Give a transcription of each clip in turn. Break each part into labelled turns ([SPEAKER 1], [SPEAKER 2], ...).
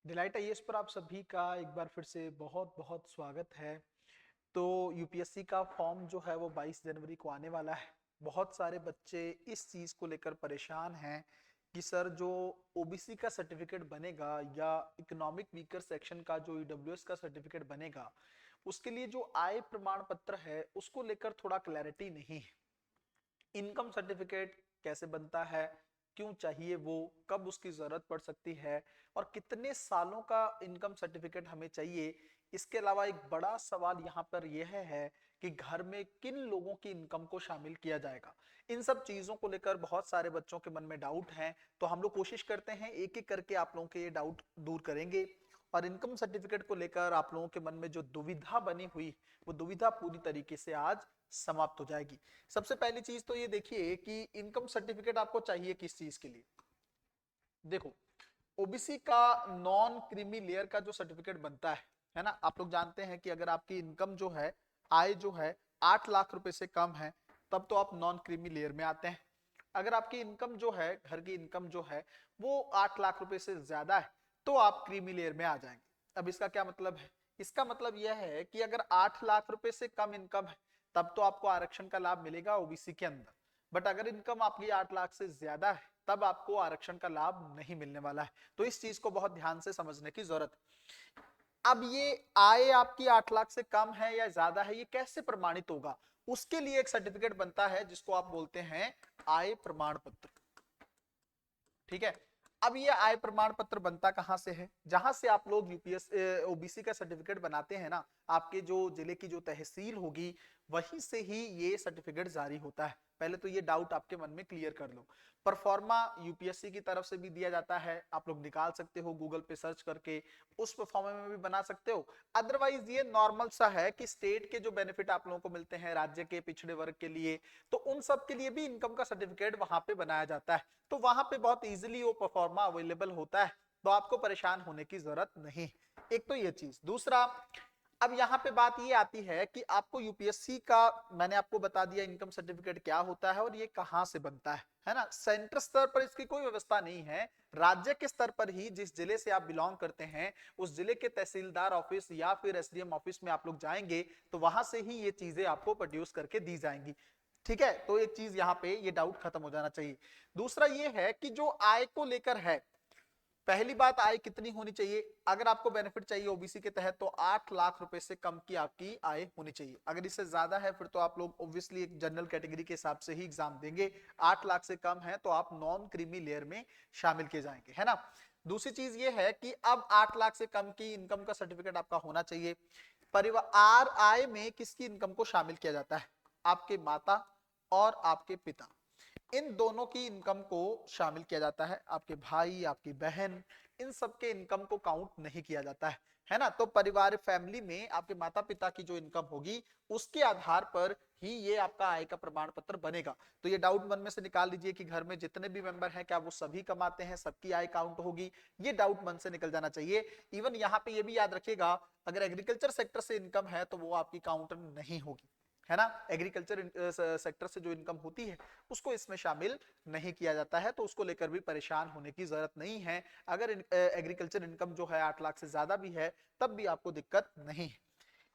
[SPEAKER 1] Delight IAS पर आप सभी का एक बार फिर से बहुत बहुत स्वागत है। तो यूपीएससी का फॉर्म जो है वो 22 जनवरी को आने वाला है। बहुत सारे बच्चे इस चीज को लेकर परेशान हैं कि सर जो ओबीसी का सर्टिफिकेट बनेगा या इकोनॉमिक वीकर सेक्शन का जो ईडब्ल्यूएस का सर्टिफिकेट बनेगा, उसके लिए जो आय प्रमाण पत्र है उसको लेकर थोड़ा क्लैरिटी नहीं है। इनकम सर्टिफिकेट कैसे बनता है, क्यों चाहिए वो, कब उसकी जरूरत पड़ सकती है और कितने सालों का इनकम सर्टिफिकेट हमें चाहिए। इसके अलावा एक बड़ा सवाल यहाँ पर यह है कि घर में किन लोगों की इनकम को शामिल किया जाएगा। इन सब चीजों को लेकर बहुत सारे बच्चों के मन में डाउट हैं, तो हम लोग कोशिश करते हैं एक एक करके आप लोगों के ये डाउट दूर करेंगे और इनकम सर्टिफिकेट को लेकर आप लोगों के मन में जो दुविधा बनी हुई वो दुविधा पूरी तरीके से आज समाप्त हो जाएगी। सबसे पहली चीज तो ये देखिए कि इनकम सर्टिफिकेट आपको चाहिए किस चीज के लिए। देखो, ओबीसी का नॉन क्रीमी लेयर का जो सर्टिफिकेट बनता है ना, आप लोग जानते हैं कि अगर आपकी इनकम जो है, आय जो है 8 लाख रुपए से कम है, तब तो आप नॉन क्रीमी लेयर में आते हैं। अगर आपकी इनकम जो है, घर की इनकम जो है वो 8 लाख रुपए से ज्यादा है, तो आप क्रीमी लेयर में आ जाएंगे। अब इसका क्या मतलब है? इसका मतलब यह है कि अगर 8 लाख रुपए से कम इनकम है, तब तो आपको आरक्षण का लाभ मिलेगा ओबीसी के अंदर। बट अगर इनकम आपकी 8 लाख से ज्यादा है, तब आपको आरक्षण का लाभ नहीं मिलने वाला है। तो इस चीज को बहुत ध्यान से समझने की जरूरत है। अब ये आय आपकी 8 लाख से कम है या ज्यादा है, ये कैसे प्रमाणित होगा? उसके लिए एक सर्टिफिकेट बनता है जिसको आप बोलते हैं आय प्रमाण पत्र। ठीक है। अब ये आय प्रमाण पत्र बनता कहां से है? जहां से आप लोग यूपीएस ओबीसी का सर्टिफिकेट बनाते हैं ना, आपके जो जिले की जो तहसील होगी वहीं से ही ये सर्टिफिकेट जारी होता है। पहले तो ये डाउट आपके मन में क्लियर कर लो। परफॉर्मा यूपीएससी की तरफ से भी दिया जाता है, आप लोग निकाल सकते हो गूगल पे सर्च करके, उस परफॉर्मा में भी बना सकते हो। अदरवाइज ये नॉर्मल सा है कि स्टेट के जो बेनिफिट आप लोगों को मिलते हैं राज्य के पिछड़े वर्ग के लिए, तो उन सब के लिए भी इनकम का सर्टिफिकेट वहां पे बनाया जाता है। तो वहां पे बहुत इजीली वो परफॉर्मा अवेलेबल होता है, तो आपको परेशान होने की जरूरत नहीं। एक तो ये चीज। दूसरा, अब यहाँ पे बात ये आती है कि आपको यूपीएससी का, मैंने आपको बता दिया इनकम सर्टिफिकेट क्या होता है और ये कहाँ से बनता है ना। सेंटर स्तर पर इसकी कोई व्यवस्था नहीं है। राज्य के स्तर पर ही जिस जिले से आप बिलोंग करते हैं, उस जिले के तहसीलदार ऑफिस या फिर एसडीएम ऑफिस में आप लोग जाएंगे, तो वहां से ही ये चीजें आपको प्रोड्यूस करके दी जाएंगी। ठीक है, तो एक चीज यहाँ पे ये डाउट खत्म हो जाना चाहिए। दूसरा ये है कि जो आय को लेकर है, पहली बात, आय कितनी होनी चाहिए? अगर आपको बेनिफिट चाहिए ओबीसी के तहत तो 8 लाख रुपए से कम की आपकी आय होनी चाहिए। अगर इससे ज्यादा है फिर तो आप लोग ऑब्वियसली एक जनरल कैटेगरी के हिसाब से ही एग्जाम देंगे। 8 लाख से कम है तो आप नॉन क्रीमी लेयर में शामिल किए जाएंगे, है ना। दूसरी चीज ये है कि अब 8 लाख से कम की इनकम का सर्टिफिकेट आपका होना चाहिए। परिवार आय में किसकी इनकम को शामिल किया जाता है? आपके माता और आपके पिता, इन दोनों की इनकम को शामिल किया जाता है। आपके भाई, आपकी बहन, इन सब के इनकम को काउंट नहीं किया जाता है ना। तो परिवार, फैमिली में आपके माता पिता की जो इनकम होगी उसके आधार पर ही ये आपका आय का प्रमाण पत्र बनेगा। तो ये डाउट मन में से निकाल लीजिए कि घर में जितने भी मेंबर हैं क्या वो सभी कमाते हैं, सबकी आय काउंट होगी? ये डाउट मन से निकल जाना चाहिए। इवन यहाँ पे ये भी याद रखिएगा, अगर एग्रीकल्चर सेक्टर से इनकम है तो वो आपकी काउंट नहीं होगी, है ना। एग्रीकल्चर सेक्टर से जो इनकम होती है उसको इसमें शामिल नहीं किया जाता है, तो उसको लेकर भी परेशान होने की जरूरत नहीं है। अगर एग्रीकल्चर इनकम जो है 8 लाख से ज्यादा भी है, तब भी आपको दिक्कत नहीं है।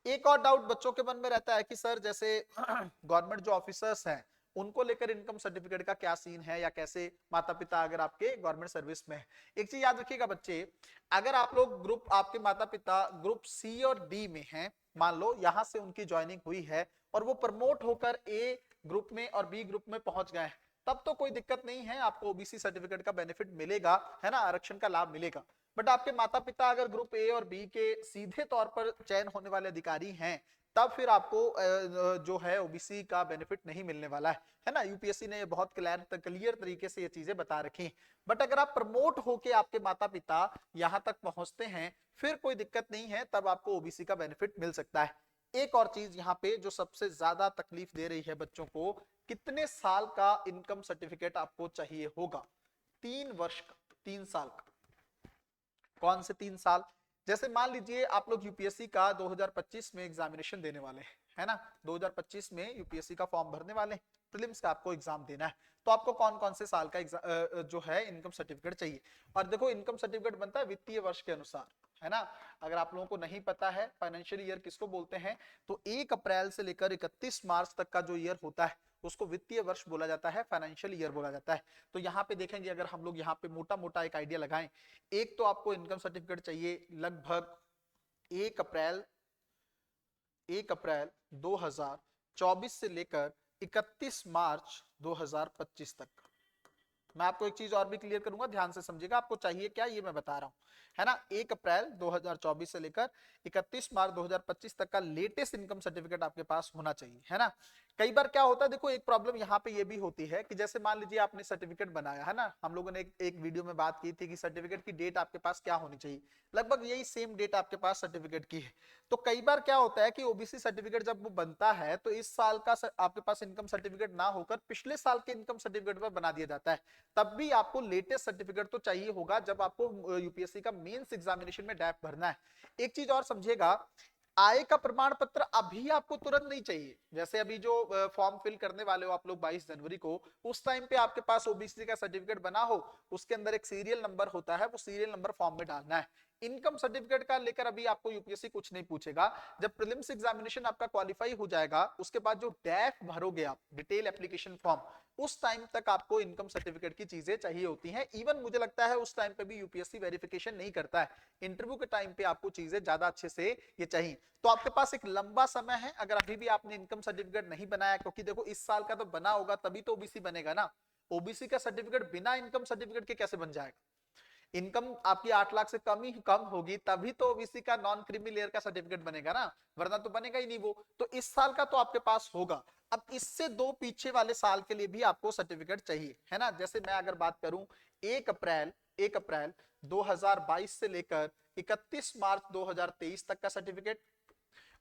[SPEAKER 1] एक और डाउट बच्चों के मन में रहता है कि सर जैसे गवर्नमेंट जो ऑफिसर्स हैं उनको लेकर इनकम सर्टिफिकेट का क्या सीन है, या कैसे माता पिता अगर आपके गवर्नमेंट सर्विस में है। एक चीज याद रखिएगा बच्चे, अगर आप लोग ग्रुप, आपके माता पिता ग्रुप सी और डी में हैं, मान लो यहां से उनकी ज्वाइनिंग हुई है और वो प्रमोट होकर ए ग्रुप में और बी ग्रुप में पहुंच गए हैं, तब तो कोई दिक्कत नहीं है, आपको ओबीसी सर्टिफिकेट का बेनिफिट मिलेगा, है ना, आरक्षण का लाभ मिलेगा। बट आपके माता पिता अगर ग्रुप ए और बी के सीधे तौर पर चयन होने वाले अधिकारी हैं, तब फिर आपको जो है ओबीसी का बेनिफिट नहीं मिलने वाला है ना। यूपीएससी ने बहुत क्लियर तरीके से ये चीजें बता रखी। बट अगर आप प्रमोट होके आपके माता पिता यहां तक पहुंचते हैं, फिर कोई दिक्कत नहीं है, तब आपको ओबीसी का बेनिफिट मिल सकता है। एक और चीज यहाँ पे जो सबसे ज्यादा तकलीफ दे रही है बच्चों को, कितने साल का इनकम सर्टिफिकेट आपको चाहिए होगा? 3 वर्ष का, 3 साल का। कौन से 3 साल? जैसे मान लीजिए आप लोग यूपीएससी का 2025 में एग्जामिनेशन देने वाले हैं, है ना, 2025 में यूपीएससी का फॉर्म भरने वाले, प्रीलिम्स का आपको एग्जाम देना है, तो आपको कौन कौन से साल का जो है इनकम सर्टिफिकेट चाहिए। और देखो इनकम सर्टिफिकेट बनता है वित्तीय वर्ष के अनुसार, है ना। अगर आप लोगों को नहीं पता है फाइनेंशियल ईयर किसको बोलते हैं, तो 1 अप्रैल से लेकर 31 मार्च तक का जो ईयर होता है उसको वित्तीय वर्ष बोला जाता है, फाइनेंशियल ईयर बोला जाता है। तो यहाँ पे देखेंगे, अगर हम लोग यहाँ पे मोटा मोटा एक आइडिया लगाएं, एक तो आपको इनकम सर्टिफिकेट चाहिए लगभग 1 अप्रैल 2024 से लेकर 31 मार्च 2025 तक। मैं आपको एक चीज और भी क्लियर करूंगा, ध्यान से समझिएगा, आपको चाहिए क्या ये मैं बता रहा हूं, है ना। 1 अप्रैल 2024 से लेकर 31 मार्च 2025 तक का लेटेस्ट इनकम सर्टिफिकेट आपके पास होना चाहिए, है ना। कई बार क्या होता है, देखो एक प्रॉब्लम यहाँ पे ये भी होती है कि जैसे मान लीजिए आपने सर्टिफिकेट बनाया, है ना, हम लोगों ने एक वीडियो में बात की थी कि सर्टिफिकेट की डेट आपके पास क्या होनी चाहिए, लगभग यही सेम डेट आपके पास सर्टिफिकेट की है। तो कई बार क्या होता है कि ओबीसी सर्टिफिकेट जब वो बनता है तो इस साल का आपके पास इनकम सर्टिफिकेट ना होकर पिछले साल के इनकम सर्टिफिकेट पर बना दिया जाता है। तब भी आपको लेटेस्ट सर्टिफिकेट तो चाहिए होगा जब आपको यूपीएससी का मेंस एग्जामिनेशन में डैप भरना है। एक चीज और समझिएगा, आय का प्रमाण पत्र अभी आपको तुरंत नहीं चाहिए। जैसे अभी जो फॉर्म फिल करने वाले हो आप लोग 22 जनवरी को, उस टाइम पे आपके पास ओबीसी का सर्टिफिकेट बना हो, उसके अंदर एक सीरियल नंबर होता है, वो सीरियल नंबर फॉर्म में डालना है। इनकम सर्टिफिकेट का लेकर अभी आपको यूपीएससी कुछ नहीं पूछेगा। जब प्रीलिम्स एग्जामिनेशन आपका क्वालिफाई हो जाएगा, उसके बाद जो डैफ भरोगे आप, डिटेल एप्लीकेशन फॉर्म, उस टाइम तक आपको इनकम सर्टिफिकेट की चीजें चाहिए होती हैं। इवन मुझे लगता है उस टाइम पे भी यूपीएससी वेरिफिकेशन नहीं करता है, इंटरव्यू के टाइम पे आपको चीजें ज्यादा अच्छे से ये चाहिए। तो आपके पास एक लंबा समय है, अगर अभी भी आपने इनकम सर्टिफिकेट नहीं बनाया, क्योंकि देखो इस साल का तो बना होगा तभी तो ओबीसी बनेगा ना। ओबीसी का सर्टिफिकेट बिना इनकम सर्टिफिकेट के कैसे बन जाएगा, इनकम आपकी 8 लाख से कम होगी तभी तो ओबीसी का नॉन क्रीमी लेयर का सर्टिफिकेट बनेगा ना, वरना तो बनेगा ही नहीं वो। तो इस साल का तो आपके पास होगा, अब इससे 2 पीछे वाले साल के लिए भी आपको सर्टिफिकेट चाहिए, है ना। जैसे मैं अगर बात करूं 1 अप्रैल 2022 से लेकर 31 मार्च 2023 तक का सर्टिफिकेट,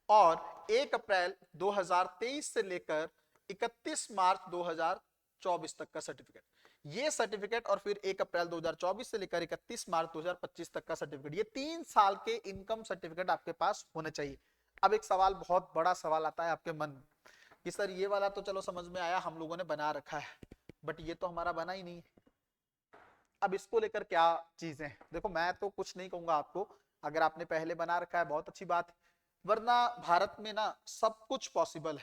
[SPEAKER 1] और 1 अप्रैल 2023 से लेकर 31 मार्च 2024 तक का सर्टिफिकेट, ये सर्टिफिकेट, और फिर 1 अप्रैल 2024 से लेकर 31 मार्च 2025 तक का सर्टिफिकेट, ये 3 साल के इनकम सर्टिफिकेट आपके पास होने चाहिए। अब एक सवाल, बहुत बड़ा सवाल आता है आपके मन में कि सर ये वाला तो चलो समझ में आया, हम लोगों ने बना रखा है, बट ये तो हमारा बना ही नहीं है, अब इसको लेकर क्या चीजें। देखो मैं तो कुछ नहीं कहूंगा आपको, अगर आपने पहले बना रखा है बहुत अच्छी बात है, वरना भारत में ना सब कुछ पॉसिबल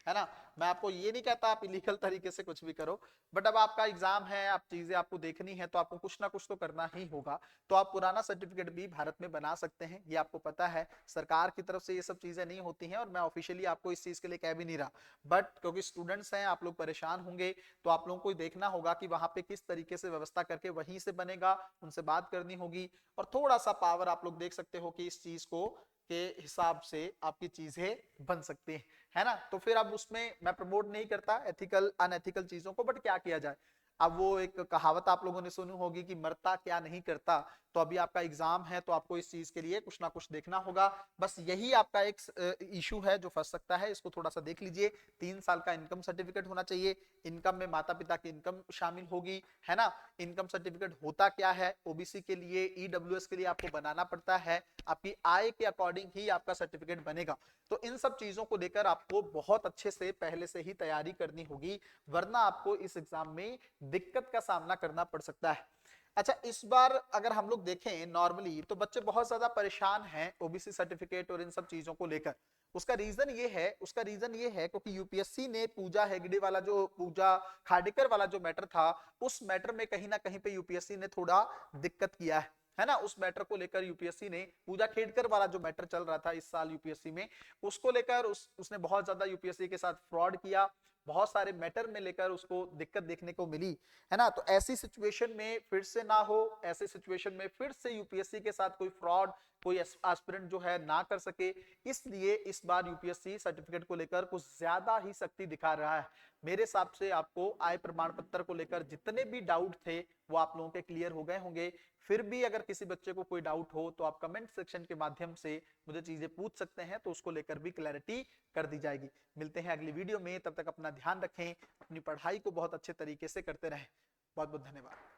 [SPEAKER 1] है ना। मैं आपको ये नहीं कहता आप इलीगल तरीके से कुछ भी करो, बट अब आपका एग्जाम है, आप चीजें आपको देखनी है, तो आपको कुछ ना कुछ तो करना ही होगा। तो आप पुराना सर्टिफिकेट भी भारत में बना सकते हैं, ये आपको पता है, सरकार की तरफ से ये सब चीजें नहीं होती हैं, और मैं ऑफिशियली आपको इस चीज के लिए कह भी नहीं रहा, बट क्योंकि स्टूडेंट्स हैं, आप लोग परेशान होंगे, तो आप लोगों को देखना होगा कि वहां पे किस तरीके से व्यवस्था करके वहीं से बनेगा, उनसे बात करनी होगी, और थोड़ा सा पावर आप लोग देख सकते हो कि इस चीज को के हिसाब से आपकी चीजें बन सकती है ना। तो फिर अब उसमें मैं प्रमोट नहीं करता एथिकल अनएथिकल चीजों को, बट क्या किया जाए। अब वो एक कहावत आप लोगों ने सुनी होगी कि मरता क्या नहीं करता, तो अभी आपका एग्जाम है तो आपको इस चीज के लिए कुछ ना कुछ देखना होगा। बस यही आपका एक इशू है जो फंस सकता है, इसको थोड़ा सा देख लीजिए। 3 साल का इनकम सर्टिफिकेट होना चाहिए, इनकम में माता पिता की इनकम शामिल होगी, है ना। इनकम सर्टिफिकेट होता क्या है, ओबीसी के लिए, ईडब्ल्यूएस के लिए आपको बनाना पड़ता है, आपकी आय के अकॉर्डिंग ही आपका सर्टिफिकेट बनेगा। तो इन सब चीजों को लेकर आपको बहुत अच्छे से पहले से ही तैयारी करनी होगी, वरना आपको इस एग्जाम में दिक्कत का सामना करना पड़ सकता है। अच्छा, इस बार अगर हम लोग देखें नॉर्मली तो बच्चे बहुत ज्यादा परेशान हैं ओबीसी सर्टिफिकेट और इन सब चीजों को लेकर। उसका रीजन ये है क्योंकि यूपीएससी ने पूजा हेगड़े वाला, जो पूजा खाडेकर वाला जो मैटर था, उस मैटर में कहीं ना कहीं पे यूपीएससी ने थोड़ा दिक्कत किया है ना। उस मैटर को लेकर यूपीएससी ने, पूजा खेड़कर वाला जो मैटर चल रहा था इस साल यूपीएससी में, उसको लेकर उसने बहुत ज्यादा यूपीएससी के साथ फ्रॉड किया, बहुत सारे मैटर में लेकर उसको दिक्कत देखने को मिली, है ना। तो ऐसी सिचुएशन में फिर से ना हो, ऐसे सिचुएशन में फिर से यूपीएससी के साथ कोई फ्रॉड, कोई एस्पिरेंट जो है ना कर सके, इसलिए इस बार यूपीएससी सर्टिफिकेट को लेकर कुछ ज्यादा ही सख्ती दिखा रहा है। मेरे हिसाब से आपको आय प्रमाण पत्र को लेकर जितने भी डाउट थे वो आप लोगों के क्लियर हो गए होंगे। फिर भी अगर किसी बच्चे को कोई डाउट हो तो आप कमेंट सेक्शन के माध्यम से मुझे चीजें पूछ सकते हैं, तो उसको लेकर भी क्लैरिटी कर दी जाएगी। मिलते हैं अगली वीडियो में, तब तक अपना ध्यान रखें, अपनी पढ़ाई को बहुत अच्छे तरीके से करते रहें। बहुत बहुत धन्यवाद।